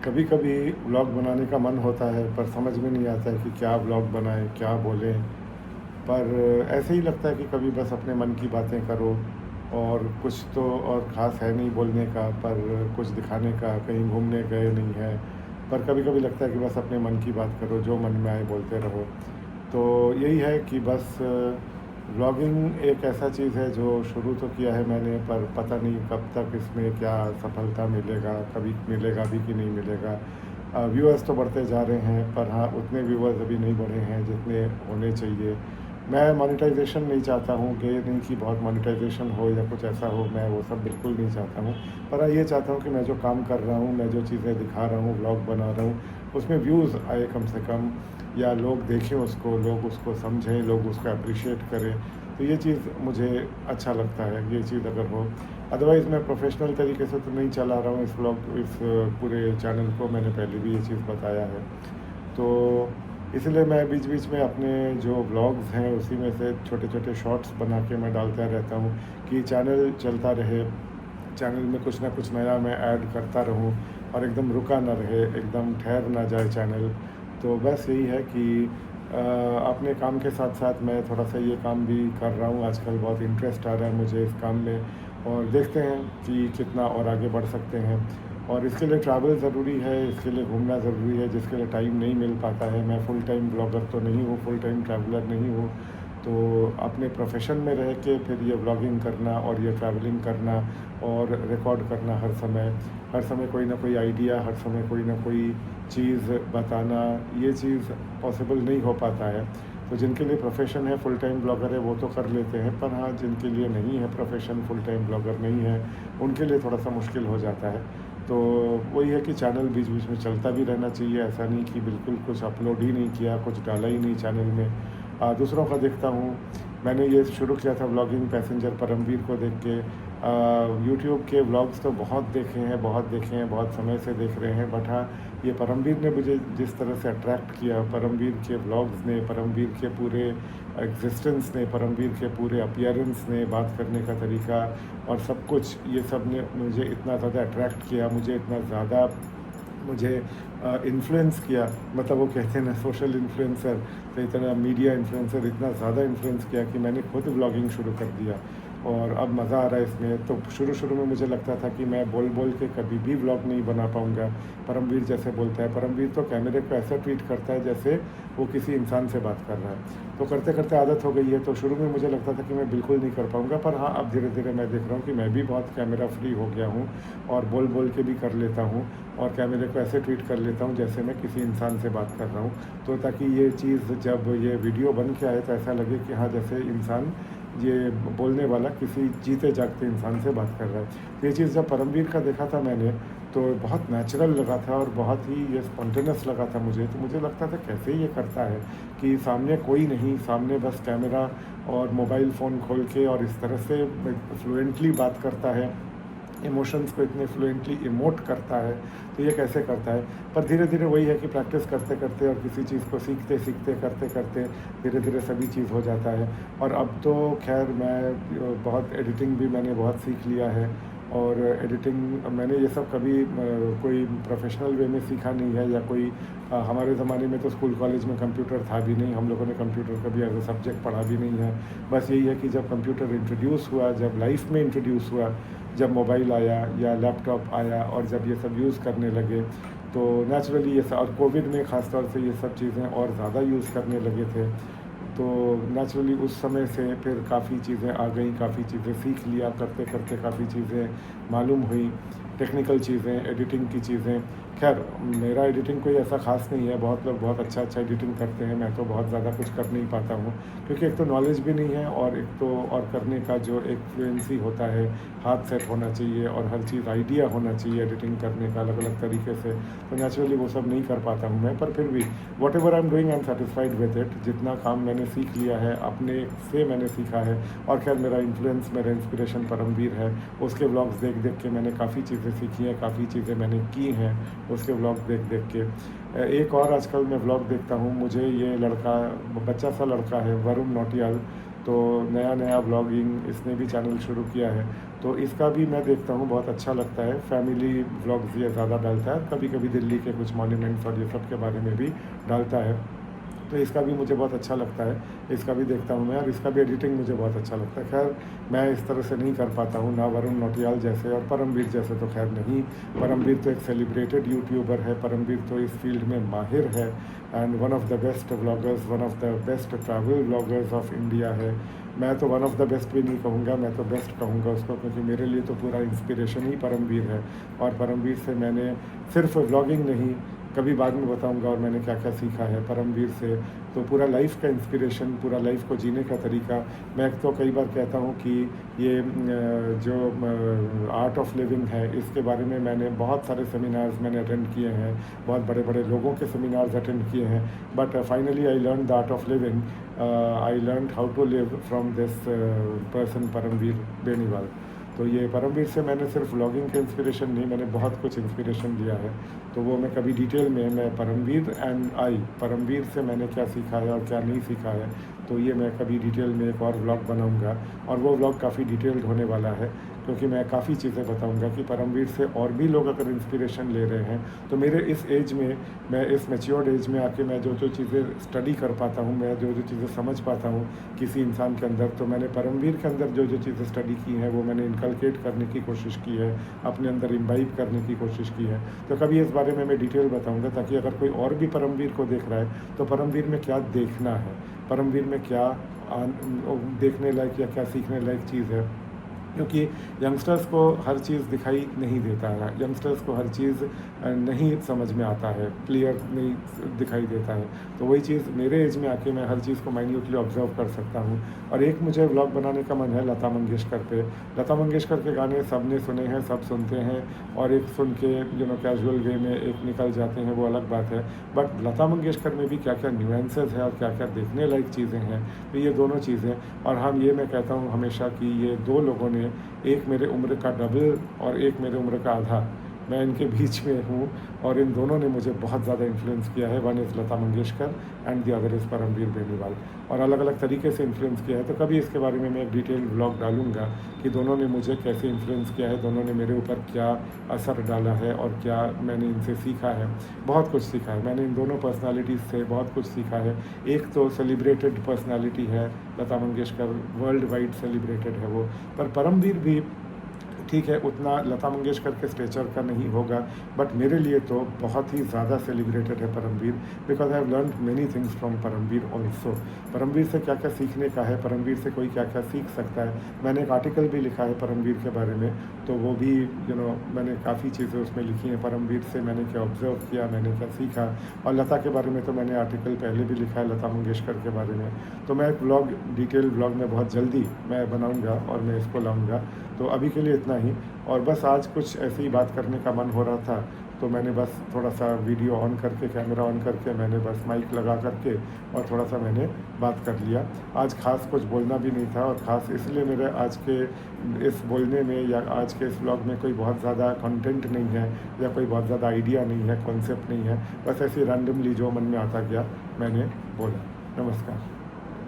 कभी कभी व्लॉग बनाने का मन होता है पर समझ में नहीं आता है कि क्या व्लॉग बनाएं, क्या बोलें। पर ऐसे ही लगता है कि कभी बस अपने मन की बातें करो, और कुछ तो और ख़ास है नहीं बोलने का, पर कुछ दिखाने का, कहीं घूमने गए नहीं है। पर कभी कभी लगता है कि बस अपने मन की बात करो, जो मन में आए बोलते रहो। तो यही है कि बस व्लॉगिंग एक ऐसा चीज़ है जो शुरू तो किया है मैंने, पर पता नहीं कब तक इसमें क्या सफलता मिलेगा, कभी मिलेगा भी कि नहीं मिलेगा। व्यूअर्स तो बढ़ते जा रहे हैं, पर हाँ, उतने व्यूअर्स अभी नहीं बढ़े हैं जितने होने चाहिए। मैं मोनेटाइजेशन नहीं चाहता हूँ कि नहीं कि बहुत मोनेटाइजेशन हो या कुछ ऐसा हो, मैं वो सब बिल्कुल नहीं चाहता हूँ। पर हाँ, ये चाहता हूँ कि मैं जो काम कर रहा हूँ, मैं जो चीज़ें दिखा रहा हूँ, व्लॉग बना रहा हूँ, उसमें व्यूज़ आए कम से कम, या लोग देखें उसको, लोग उसको समझें, लोग उसको अप्रिशिएट करें। तो ये चीज़ मुझे अच्छा लगता है, ये चीज़ अगर हो। अदरवाइज़ मैं प्रोफेशनल तरीके से तो नहीं चला रहा हूँ इस पूरे चैनल को, मैंने पहले भी ये चीज़ बताया है। तो इसलिए मैं बीच बीच में अपने जो व्लॉग्स हैं उसी में से छोटे छोटे शॉर्ट्स बना के मैं डालता रहता हूँ कि चैनल चलता रहे, चैनल में कुछ ना कुछ नया मैं ऐड करता रहूँ, और एकदम रुका ना रहे, एकदम ठहर ना जाए चैनल। तो बस यही है कि अपने काम के साथ साथ मैं थोड़ा सा ये काम भी कर रहा हूँ आजकल, बहुत इंटरेस्ट आ रहा है मुझे इस काम में, और देखते हैं कि कितना और आगे बढ़ सकते हैं। और इसके लिए ट्रैवल ज़रूरी है, इसके लिए घूमना ज़रूरी है, जिसके लिए टाइम नहीं मिल पाता है। मैं फुल टाइम ब्लॉगर तो नहीं हूँ, फुल टाइम ट्रैवलर नहीं हूँ। तो अपने प्रोफेशन में रह के फिर ये व्लॉगिंग करना और ये ट्रैवलिंग करना और रिकॉर्ड करना, हर समय कोई ना कोई आइडिया, हर समय कोई ना कोई चीज़ बताना, ये चीज़ पॉसिबल नहीं हो पाता है। तो जिनके लिए प्रोफेशन है, फुल टाइम ब्लॉगर है, वो तो कर लेते हैं, पर हाँ, जिनके लिए नहीं है प्रोफेशन, फुल टाइम ब्लॉगर नहीं है, उनके लिए थोड़ा सा मुश्किल हो जाता है। तो वही है कि चैनल बीच बीच में चलता भी रहना चाहिए, ऐसा नहीं कि बिल्कुल कुछ अपलोड ही नहीं किया, कुछ डाला ही नहीं चैनल में। दूसरों का देखता हूँ। मैंने ये शुरू किया था व्लॉगिंग पैसेंजर परमवीर को देख के। यूट्यूब के व्लॉग्स तो बहुत देखे हैं, बहुत देखे हैं, बहुत समय से देख रहे हैं, बट हाँ, ये परमवीर ने मुझे जिस तरह से अट्रैक्ट किया, परमवीर के व्लॉग्स ने, परमवीर के पूरे एग्जिस्टेंस ने, परमवीर के पूरे अपीयरेंस ने, बात करने का तरीका और सब कुछ, ये सब ने मुझे इतना ज़्यादा अट्रैक्ट किया, मुझे इतना ज़्यादा मुझे इन्फ्लुएंस किया। मतलब वो कहते हैं ना, सोशल इन्फ्लुएंसर, तो इतना मीडिया इन्फ्लुएंसर इतना ज़्यादा इन्फ्लुएंस किया कि मैंने खुद ब्लॉगिंग शुरू कर दिया, और अब मज़ा आ रहा है इसमें। तो शुरू शुरू में मुझे लगता था कि मैं बोल बोल के कभी भी व्लॉग नहीं बना पाऊँगा, परमवीर जैसे बोलता है। परमवीर तो कैमरे को ऐसा ट्रीट करता है जैसे वो किसी इंसान से बात कर रहा है। तो करते करते आदत हो गई है। तो शुरू में मुझे लगता था कि मैं बिल्कुल नहीं कर पाऊँगा, पर हाँ, अब धीरे धीरे मैं देख रहा हूँ कि मैं भी बहुत कैमरा फ्री हो गया हूँ, और बोल बोल के भी कर लेता हूँ, और कैमरे को ऐसे ट्रीट कर लेता हूँ जैसे मैं किसी इंसान से बात कर रहा हूँ। तो ताकि ये चीज़ जब ये वीडियो बन के आए तो ऐसा लगे कि हाँ, जैसे इंसान, ये बोलने वाला किसी जीते जागते इंसान से बात कर रहा है। तो ये चीज़ जब परमवीर का देखा था मैंने, तो बहुत नेचुरल लगा था और बहुत ही ये स्पॉन्टेनियस लगा था मुझे। तो मुझे लगता था कैसे ये करता है कि सामने कोई नहीं, सामने बस कैमरा और मोबाइल फ़ोन खोल के, और इस तरह से फ्लुएंटली बात करता है, इमोशंस को इतने फ्लुएंटली इमोट करता है। तो ये कैसे करता है। पर धीरे धीरे वही है कि प्रैक्टिस करते करते और किसी चीज़ को सीखते सीखते, करते करते धीरे धीरे सभी चीज़ हो जाता है। और अब तो खैर मैं बहुत एडिटिंग भी मैंने बहुत सीख लिया है। और एडिटिंग मैंने ये सब कभी कोई प्रोफेशनल वे में सीखा नहीं है, या कोई हमारे ज़माने में तो स्कूल कॉलेज में कंप्यूटर था भी नहीं, हम लोगों ने कंप्यूटर कभी एज अ सब्जेक्ट पढ़ा भी नहीं है। बस यही है कि जब कंप्यूटर इंट्रोड्यूस हुआ, जब लाइफ में इंट्रोड्यूस हुआ, जब मोबाइल आया या लैपटॉप आया, और जब ये सब यूज़ करने लगे, तो नेचुरली ये सब, और कोविड में ख़ास तौर से ये सब चीज़ें और ज़्यादा यूज़ करने लगे थे। तो नेचुरली उस समय से फिर काफ़ी चीज़ें आ गई, काफ़ी चीज़ें सीख लिया, करते करते काफ़ी चीज़ें मालूम हुई, टेक्निकल चीज़ें, एडिटिंग की चीज़ें। खैर, मेरा एडिटिंग कोई ऐसा ख़ास नहीं है, बहुत लोग बहुत अच्छा अच्छा एडिटिंग करते हैं, मैं तो बहुत ज़्यादा कुछ कर नहीं पाता हूँ, क्योंकि एक तो नॉलेज भी नहीं है, और एक तो और करने का जो एक फ्लुएंसी होता है, हाथ सेट होना चाहिए, और हर चीज़ आइडिया होना चाहिए एडिटिंग करने का अलग अलग तरीके से। तो नेचुरली वो सब नहीं कर पाता हूँ मैं, पर फिर भी what ever I am doing I am satisfied with it. जितना काम मैंने सीख लिया है, अपने से मैंने सीखा है। और खैर, मेरा इन्फ्लुएंस, मेरा इंस्पिरेशन परमवीर है। उसके व्लॉग्स देख देख के मैंने काफ़ी चीज़ें सीखी हैं, काफ़ी चीज़ें मैंने की हैं उसके व्लॉग देख देख के। एक और आजकल मैं व्लॉग देखता हूँ, मुझे ये लड़का, बच्चा सा लड़का है, वरुण नौटियाल, तो नया-नया व्लॉगिंग इसने भी चैनल शुरू किया है, तो इसका भी मैं देखता हूँ, बहुत अच्छा लगता है। फैमिली व्लॉग्स ये ज़्यादा डालता है, कभी-कभी दिल्ली के कुछ मॉन्यूमेंट्स और ये सब के बारे में भी डालता है। तो इसका भी मुझे बहुत अच्छा लगता है, इसका भी देखता हूँ मैं, और इसका भी एडिटिंग मुझे बहुत अच्छा लगता है। खैर मैं इस तरह से नहीं कर पाता हूँ, ना वरुण नौटियाल जैसे और परमवीर जैसे तो खैर नहीं। परमवीर तो एक सेलिब्रेटेड यूट्यूबर है, परमवीर तो इस फील्ड में माहिर है and one of the best vloggers, one of the best travel vloggers of India है। मैं तो वन ऑफ द बेस्ट भी नहीं कहूँगा, मैं तो बेस्ट कहूँगा उसको, क्योंकि मेरे लिए तो पूरा इंस्पिरेशन ही परमवीर है। और परमवीर से मैंने सिर्फ व्लॉगिंग नहीं, कभी बाद में बताऊंगा और मैंने क्या क्या सीखा है परमवीर से, तो पूरा लाइफ का इंस्पिरेशन, पूरा लाइफ को जीने का तरीका। मैं तो कई बार कहता हूँ कि ये जो आर्ट ऑफ लिविंग है, इसके बारे में मैंने बहुत सारे सेमिनार्स मैंने अटेंड किए हैं, बहुत बड़े बड़े लोगों के सेमिनार्स अटेंड किए हैं, but finally I learn the art of living, I learn how to live from this person Paramvir Beniwal. तो ये परमवीर से मैंने सिर्फ व्लॉगिंग के इंस्पिरेशन नहीं, मैंने बहुत कुछ इंस्पिरेशन लिया है। तो वो मैं कभी डिटेल में, मैं परमवीर एंड आई, परमवीर से मैंने क्या सीखा है और क्या नहीं सीखा है, तो ये मैं कभी डिटेल में एक और व्लॉग बनाऊंगा, और वो व्लॉग काफ़ी डिटेल्ड होने वाला है, क्योंकि मैं काफ़ी चीज़ें बताऊंगा कि परमवीर से और भी लोग अगर इंस्पिरेशन ले रहे हैं, तो मेरे इस एज में, मैं इस मैच्योर्ड एज में आके मैं जो जो चीज़ें स्टडी कर पाता हूँ, मैं जो जो चीज़ें समझ पाता हूँ किसी इंसान के अंदर, तो मैंने परमवीर के अंदर जो जो चीज़ें स्टडी की हैं वो मैंने इनकलकेट करने की कोशिश की है, अपने अंदर इम्बाइब करने की कोशिश की है। तो कभी इस बारे में मैं डिटेल बताऊँगा, ताकि अगर कोई और भी परमवीर को देख रहा है तो परमवीर में क्या देखना है, परमवीर में क्या देखने लायक या क्या सीखने लायक चीज़ है। क्योंकि यंगस्टर्स को हर चीज़ दिखाई नहीं देता है, यंगस्टर्स को हर चीज़ नहीं समझ में आता है, क्लियर नहीं दिखाई देता है। तो वही चीज़ मेरे एज में आके मैं हर चीज़ को माइन्यूटली ऑब्जर्व कर सकता हूँ। और एक मुझे व्लॉग बनाने का मन है लता मंगेशकर पे। लता मंगेशकर के गाने सब ने सुने हैं, सब सुनते हैं, और एक सुन के कैजुअल वे में एक निकल जाते हैं, वो अलग बात है। बट लता मंगेशकर में भी क्या क्या न्यूएंसेस हैं और क्या क्या देखने लायक चीज़ें हैं, तो ये दोनों चीज़ें। और हम ये मैं कहता हूँ हमेशा कि ये दो लोगों ने, एक मेरे उम्र का डबल और एक मेरे उम्र का आधा, मैं इनके बीच में हूँ, और इन दोनों ने मुझे बहुत ज़्यादा इन्फ्लुएंस किया है। One is Lata Mangeshkar and the other is Paramvir Beniwal, और अलग अलग तरीके से इन्फ्लुएंस किया है। तो कभी इसके बारे में मैं एक डिटेल व्लॉग डालूंगा कि दोनों ने मुझे कैसे इन्फ्लुएंस किया है, दोनों ने मेरे ऊपर क्या असर डाला है और क्या मैंने इनसे सीखा है। बहुत कुछ सीखा है मैंने इन दोनों पर्सनालिटीज़ से, बहुत कुछ सीखा है। एक तो सेलिब्रेटेड पर्सनालिटी है Lata Mangeshkar, world wide celebrated है वो, पर परमवीर भी ठीक है उतना लता मंगेशकर के स्टेचर का नहीं होगा, बट मेरे लिए तो बहुत ही ज़्यादा सेलिब्रेटेड है Paramvir, because I have learn many things from Paramvir also. Paramvir से क्या क्या सीखने का है, परमवीर से कोई क्या क्या सीख सकता है। मैंने एक आर्टिकल भी लिखा है परमवीर के बारे में, तो वो भी मैंने काफ़ी चीज़ें उसमें लिखी हैं, परमवीर से मैंने क्या ऑब्जर्व किया, मैंने क्या सीखा। और लता के बारे में तो मैंने आर्टिकल पहले भी लिखा है लता मंगेशकर के बारे में। तो मैं एक ब्लॉग, डिटेल ब्लॉग में बहुत जल्दी मैं बनाऊँगा और मैं इसको लाऊँगा। तो अभी के लिए इतना ही, और बस आज कुछ ऐसी ही बात करने का मन हो रहा था, तो मैंने बस थोड़ा सा वीडियो ऑन करके, कैमरा ऑन करके, मैंने बस माइक लगा करके और थोड़ा सा मैंने बात कर लिया। आज ख़ास कुछ बोलना भी नहीं था, और ख़ास इसलिए मेरे आज के इस बोलने में या आज के इस व्लॉग में कोई बहुत ज़्यादा कंटेंट नहीं है, या कोई बहुत ज़्यादा आइडिया नहीं है, कॉन्सेप्ट नहीं है, बस ऐसे रैंडमली जो मन में आता गया मैंने बोला। नमस्कार।